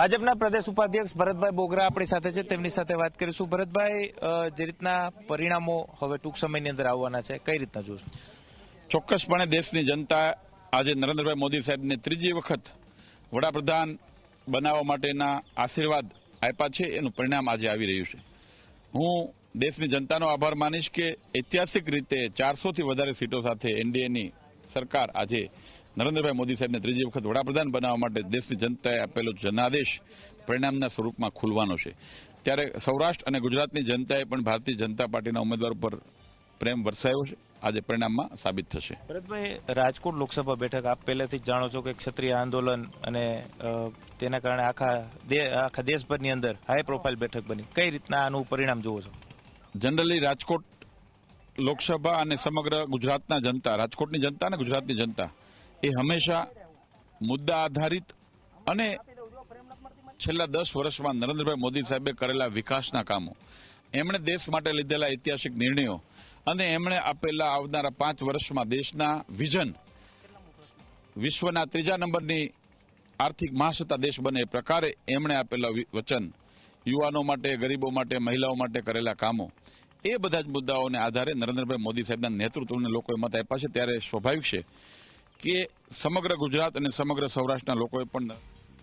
ભાજપના પ્રદેશ ઉપાધ્યક્ષ ભરતભાઈ બોગરા આપણી સાથે છે, તેમની સાથે વાત કરીશું। ભરતભાઈ, જે રીતના પરિણામો હવે ટૂંક સમયની અંદર આવવાના છે, કઈ રીતના જોશો? ચોક્કસપણે દેશની જનતા આજે નરેન્દ્રભાઈ મોદી સાહેબને ત્રીજી વખત વડાપ્રધાન બનાવવા માટેના આશીર્વાદ આપ્યા છે, એનું પરિણામ આજે આવી રહ્યું છે। હું દેશની જનતાનો આભાર માનીશ કે ઐતિહાસિક રીતે 400થી વધારે સીટો સાથે એનડીએની સરકાર આજે નરેન્દ્રભાઈ મોદી સાહેબને ત્રીજી વખત વડાપ્રધાન બનાવવા માટે દેશની જનતાએ આપેલો જનાદેશ પરિણામના સ્વરૂપમાં ખુલવાનો છે। ત્યારે સૌરાષ્ટ્ર અને ગુજરાતની જનતાએ પણ ભારતીય જનતા પાર્ટીના ઉમેદવાર પર પ્રેમ વરસાયો છે, આજે પરિણામમાં સાબિત થશે। ભરતભાઈ, રાજકોટ લોકસભા બેઠક આપ પહેલેથી જ જાણો છો કે ક્ષત્રિય આંદોલન અને તેના કારણે આખા દેશભરની અંદર હાઈ પ્રોફાઇલ બેઠક બની, કઈ રીતના આનું પરિણામ જોવો છો? જનરલી રાજકોટ લોકસભા અને સમગ્ર ગુજરાતના જનતા, રાજકોટની જનતા અને ગુજરાતની જનતા એ હંમેશા મુદ્દા આધારિત અને છેલ્લા 10 વર્ષમાં નરેન્દ્રભાઈ મોદી સાહેબે કરેલા વિકાસના કામો, એમણે દેશ માટે લીધેલા ઐતિહાસિક નિર્ણયો અને એમણે આપેલા આવનારા 5 વર્ષમાં દેશના વિઝન, વિશ્વના 3જા નંબરની આર્થિક મહાસત્તા દેશ બને એ પ્રકારે એમણે આપેલા વચન, યુવાનો માટે, ગરીબો માટે, મહિલાઓ માટે કરેલા કામો, એ બધા જ મુદ્દાઓને આધારે નરેન્દ્રભાઈ મોદી સાહેબના નેતૃત્વને લોકોએ મત આપ્યા છે। ત્યારે સ્વાભાવિક છે કે સમગ્ર ગુજરાત અને સમગ્ર સૌરાષ્ટ્રના લોકોએ પણ